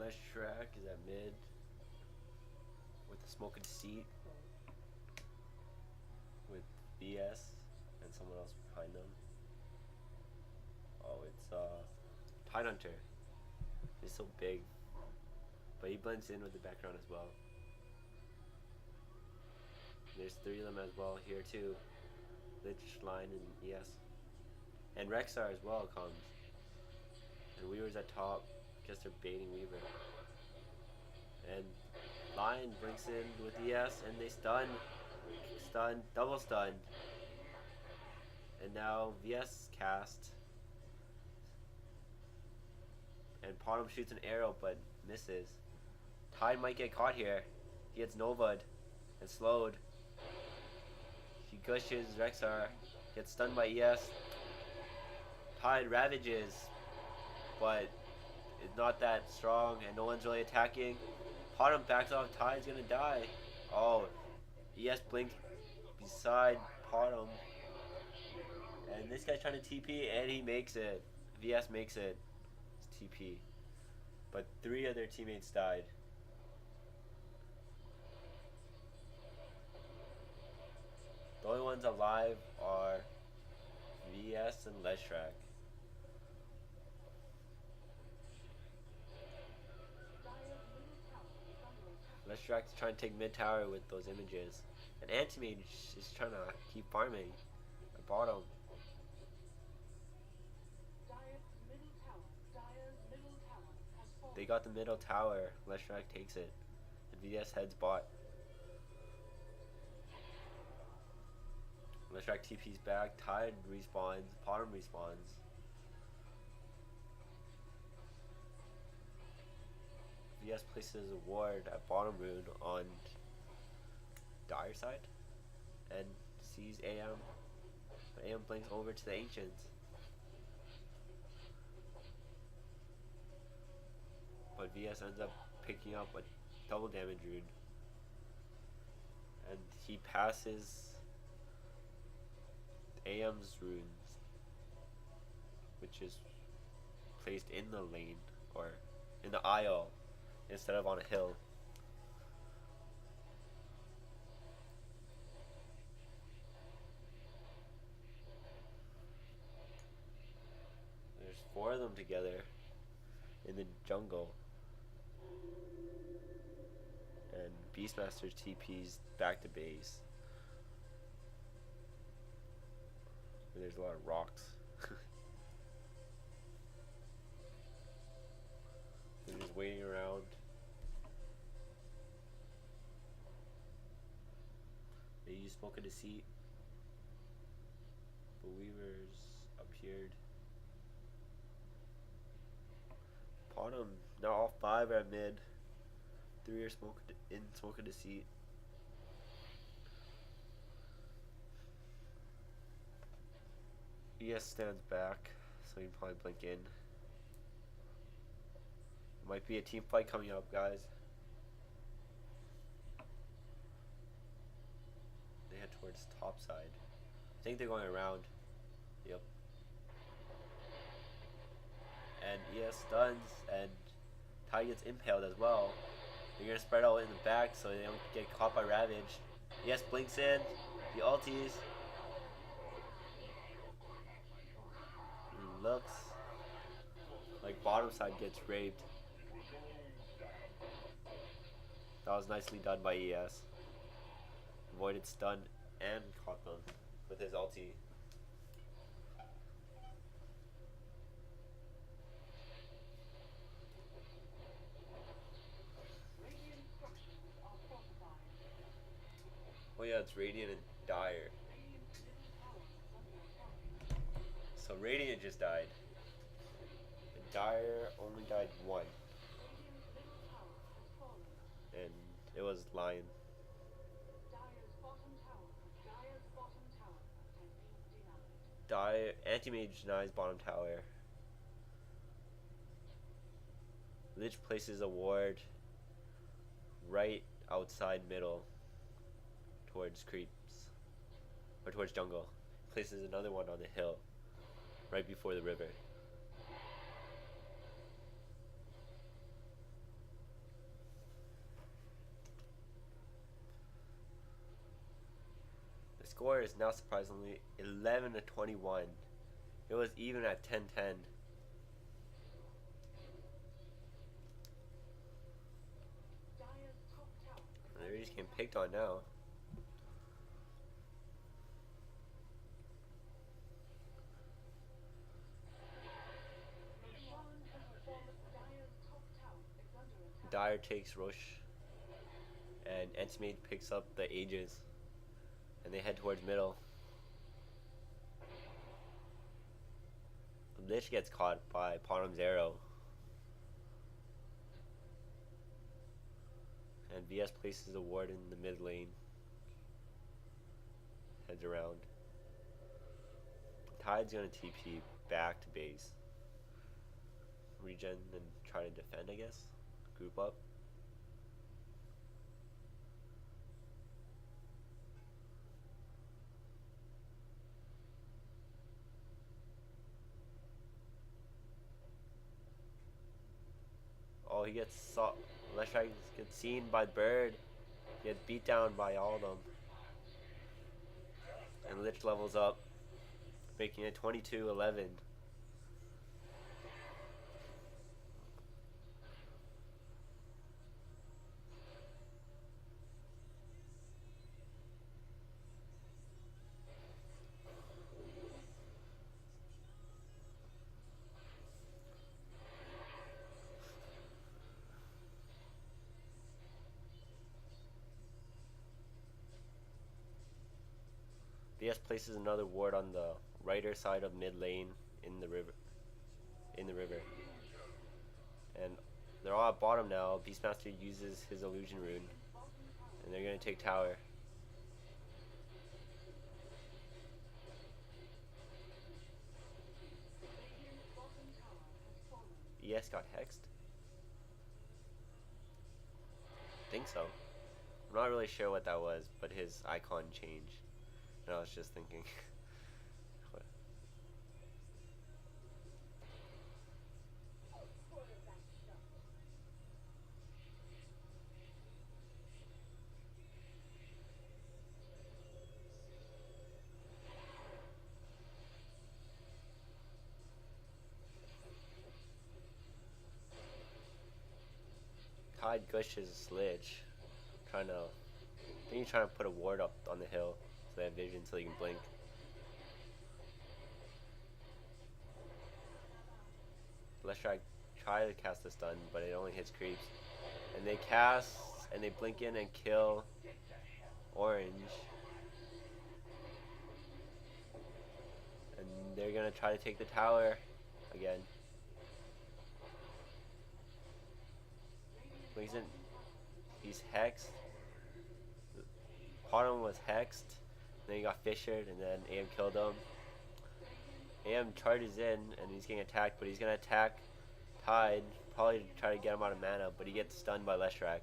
Litecoin is at mid with the Smoke and Deceit with VS and someone else behind them. Oh, it's Tidehunter. He's so big, but he blends in with the background as well. There's 3 of them as well here too. Line and ES. And Rexar as well comes. And Weaver's at top. Guess they're baiting Weaver. And Lion blinks in with ES and they stun. Double stun. And now VS cast. And Potom shoots an arrow but misses. Tide might get caught here. He gets Nova'd and slowed. He gushes Rexar. Gets stunned by ES. Tide ravages. But it's not that strong and no one's really attacking. Potom backs off. Tide's gonna die. Oh, ES blinked beside Potom. And this guy's trying to TP and he makes it. VS makes it. It's TP. But 3 of their teammates died. The only ones alive are VS and Litecoin. Litecoin's trying to take mid tower with those images. And Anti-Mage is trying to keep farming at bottom. They got the middle tower. Litecoin takes it. And VS heads bot. Litecoin TP's back. Tide respawns. Potom respawns. VS places a ward at bottom rune on Dire side and sees AM. But AM blinks over to the Ancients. But VS ends up picking up a double damage rune. And he passes AM's runes, which is placed in the lane or in the aisle instead of on a hill. There's 4 of them together in the jungle. And Beastmaster's TP's back to base. There's a lot of rocks. They're just waiting around. They use Smoke and Deceit. But Weaver's appeared. Potom, now all 5 are at mid. 3 are Smoke and Deceit. ES stands back, so you can probably blink in. Might be a team fight coming up, guys. They head towards top side. I think they're going around. Yep. And ES stuns, and Tide gets impaled as well. They're gonna spread out in the back so they don't get caught by Ravage. ES blinks in, the ulties. Looks like bottom side gets raped. That was nicely done by ES. Avoided stun and caught them with his ulti. Oh yeah, it's Radiant and Dire. So Radiant just died. And Dire only died 1. And it was Lion. Dire Anti-Mage denies bottom tower. Lich places a ward right outside middle towards creeps. Or towards jungle. Places another one on the hill. Right before the river. score is now surprisingly 11-21. It was even at 10-10. They're just getting picked on now. Dire takes Roche, and Antimate picks up the Aegis, and they head towards middle. Lich gets caught by Parham's arrow, and VS places a ward in the mid lane. Heads around. Tide's gonna TP back to base. Regen and try to defend, I guess. Group up. Oh, he gets Leshrac gets seen by Bird. He gets beat down by all of them. And Lich levels up, making it 22-11. VS places another ward on the righter side of mid lane in the river. And they're all at bottom now. Beastmaster uses his illusion rune, and they're gonna take tower. ES got hexed? I think so. I'm not really sure what that was, but his icon changed. And I was just thinking. Tide gushes Lich, I think he's trying to put a ward up on the hill so they have vision so he can blink. Leshrac try to cast the stun, but it only hits creeps. And they cast, and they blink in and kill Orange. And they're gonna try to take the tower again. He's hexed. Parham was hexed. Then he got fissured, and then AM killed him. AM charges in, and he's getting attacked, but he's gonna attack Tide, probably try to get him out of mana, but he gets stunned by Leshrac.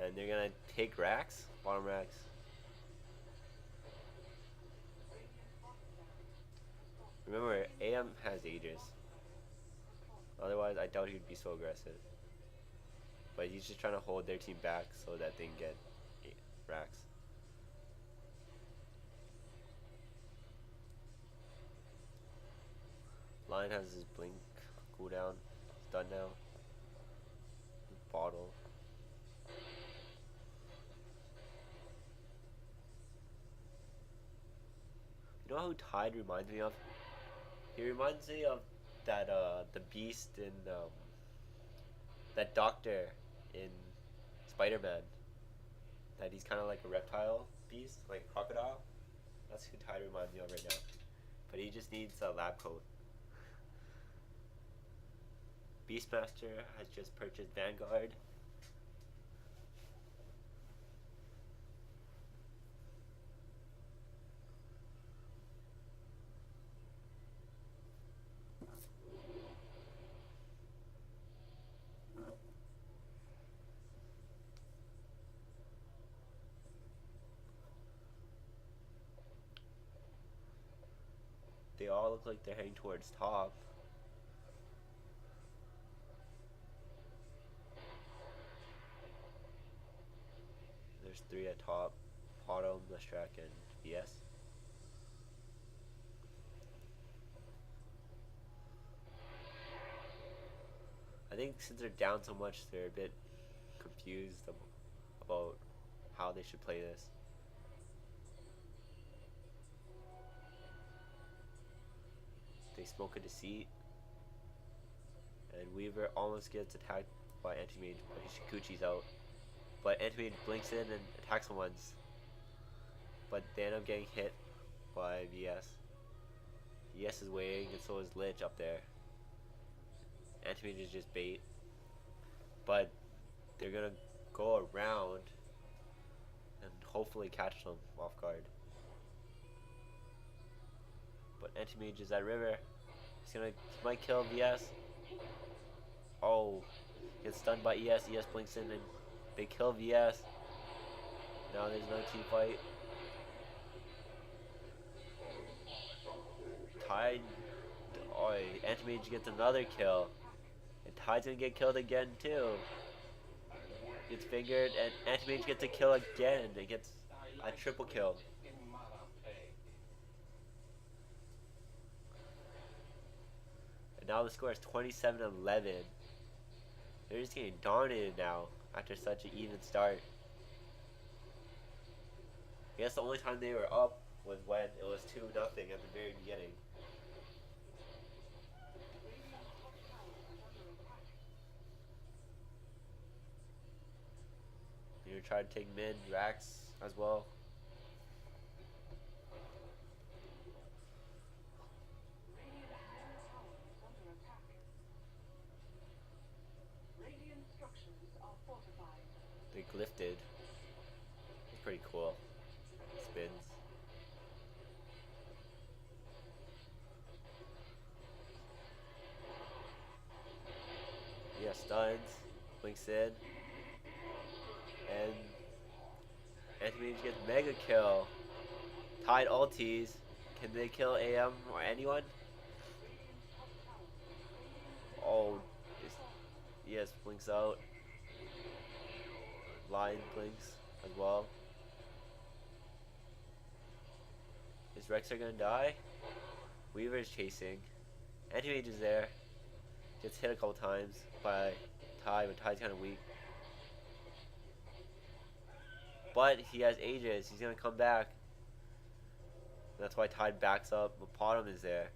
And they're gonna take Rax, bottom Rax. Remember, AM has Aegis. Otherwise, I doubt he'd be so aggressive. But he's just trying to hold their team back so that they can get Rax. Lion has his blink cooldown. It's done now. Bottle. You know who Tide reminds me of? He reminds me of that the Beast in that Doctor in Spider-Man. That he's kind of like a reptile beast, like a crocodile. That's who Tide reminds me of right now. But he just needs a lab coat. Beastmaster has just purchased Vanguard. They all look like they're heading towards top. There's three at top. Autumn, Leshrac, and VS. think since they're down so much, they're a bit confused about how they should play this. They smoke a deceit, and Weaver almost gets attacked by Anti-Mage, but Shikuchi's out. But Anti-Mage blinks in and attacks him once, but they end up getting hit by VS. VS is waiting, and so is Lich up there. Anti-Mage is just bait, but they're gonna go around and hopefully catch them off guard. But Anti-Mage is at river. He might kill VS. Oh, gets stunned by ES. ES blinks in and they kill VS. Now there's another team fight. Tide. Oh, Anti-Mage gets another kill. And Tide's gonna get killed again too. Gets fingered and Anti-Mage gets a kill again. It gets a triple kill. And now the score is 27-11. They're just getting dominated now after such an even start. I guess the only time they were up was when it was 2-0 at the very beginning. You're trying to take mid, Rax as well. They glyphed. It's pretty cool. Spins. Yeah, stuns. Blinks in. And Anti-Mage gets mega kill. Tide ulties. Can they kill AM or anyone? Oh, yes, blinks out. Lion blinks as well. Is Rexar gonna die? Weaver is chasing. Anti-Mage is there. Gets hit a couple times by Tide, but Tide's kind of weak. But he has Aegis. He's gonna come back. That's why Tide backs up. But Bottom is there.